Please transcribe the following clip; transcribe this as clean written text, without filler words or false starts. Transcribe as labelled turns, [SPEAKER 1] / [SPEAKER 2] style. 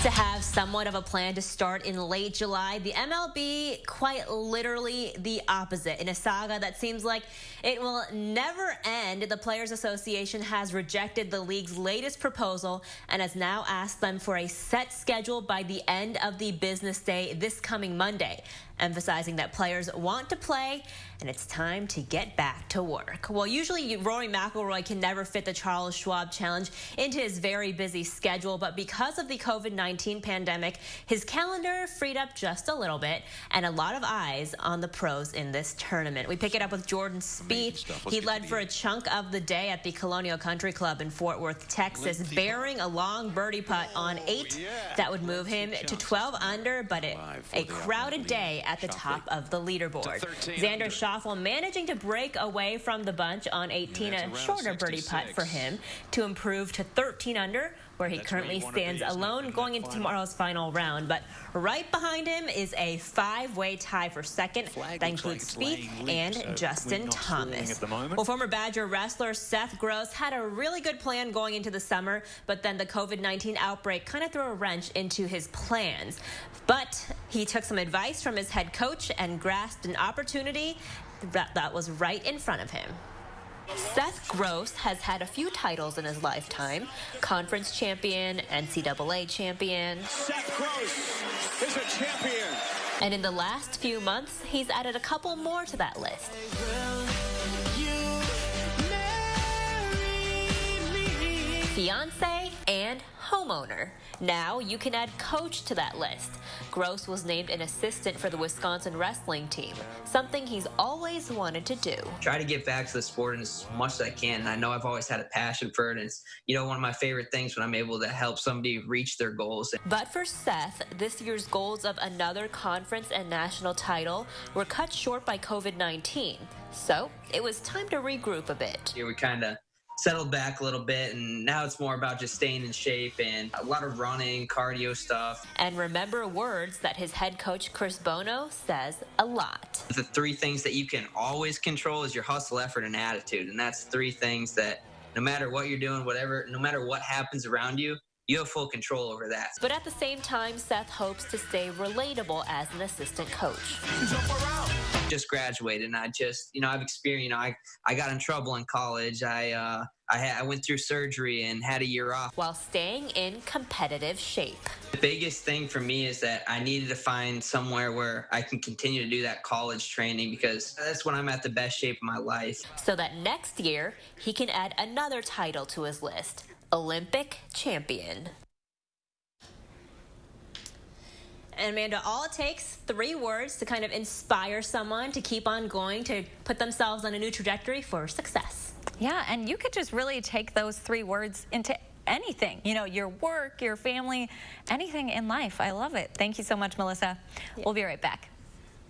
[SPEAKER 1] To have somewhat of a plan to start in late July, the MLB quite literally the opposite. In a saga that seems like it will never end, the Players Association has rejected the league's latest proposal and has now asked them for a set schedule by the end of the business day this coming Monday, emphasizing that players want to play and it's time to get back to work. Well, usually Rory McIlroy can never fit the Charles Schwab Challenge into his very busy schedule, but because of the COVID-19 pandemic, his calendar freed up just a little bit and a lot of eyes on the pros in this tournament. We pick it up with Jordan Spieth. He led for a chunk of the day at the Colonial Country Club in Fort Worth, Texas, bearing a long birdie putt on 8 that would move him to 12 under, but a crowded day at the top of the leaderboard. Xander Schauffele managing to break away from the bunch on 18, a shorter birdie putt for him to improve to 13 under, where he currently stands alone going into tomorrow's final round. But right behind him is a 5-way tie for second. That includes Spieth and Justin Thomas. Well, former Badger wrestler Seth Gross had a really good plan going into the summer, but then the COVID-19 outbreak kind of threw a wrench into his plans. But he took some advice from his head coach and grasped an opportunity that was right in front of him. Seth Gross has had a few titles in his lifetime: conference champion, NCAA champion.
[SPEAKER 2] Seth Gross is a champion.
[SPEAKER 1] And in the last few months, he's added a couple more to that list. Fiance and homeowner. Now you can add coach to that list. Gross was named an assistant for the Wisconsin wrestling team, something he's always wanted to do.
[SPEAKER 3] Try to get back to the sport as much as I can. And I know I've always had a passion for it. And it's, one of my favorite things when I'm able to help somebody reach their goals.
[SPEAKER 1] But for Seth, this year's goals of another conference and national title were cut short by COVID-19. So it was time to regroup a bit.
[SPEAKER 3] We kind of settled back a little bit, and now it's more about just staying in shape and a lot of running, cardio stuff.
[SPEAKER 1] And remember words that his head coach Chris Bono says a lot.
[SPEAKER 3] The 3 things that you can always control is your hustle, effort, and attitude. And that's 3 things that no matter what you're doing, no matter what happens around you, you have full control over that.
[SPEAKER 1] But at the same time, Seth hopes to stay relatable as an assistant coach.
[SPEAKER 3] Just graduated, and I've experienced, I got in trouble in college. I went through surgery and had a year off.
[SPEAKER 1] While staying in competitive shape.
[SPEAKER 3] The biggest thing for me is that I needed to find somewhere where I can continue to do that college training, because that's when I'm at the best shape of my life.
[SPEAKER 1] So that next year, he can add another title to his list: Olympic champion. And Amanda, all it takes 3 words to kind of inspire someone to keep on going, to put themselves on a new trajectory for success.
[SPEAKER 4] Yeah, and you could just really take those 3 words into anything, your work, your family, anything in life. I love it. Thank you so much, Melissa. Yeah. We'll be right back.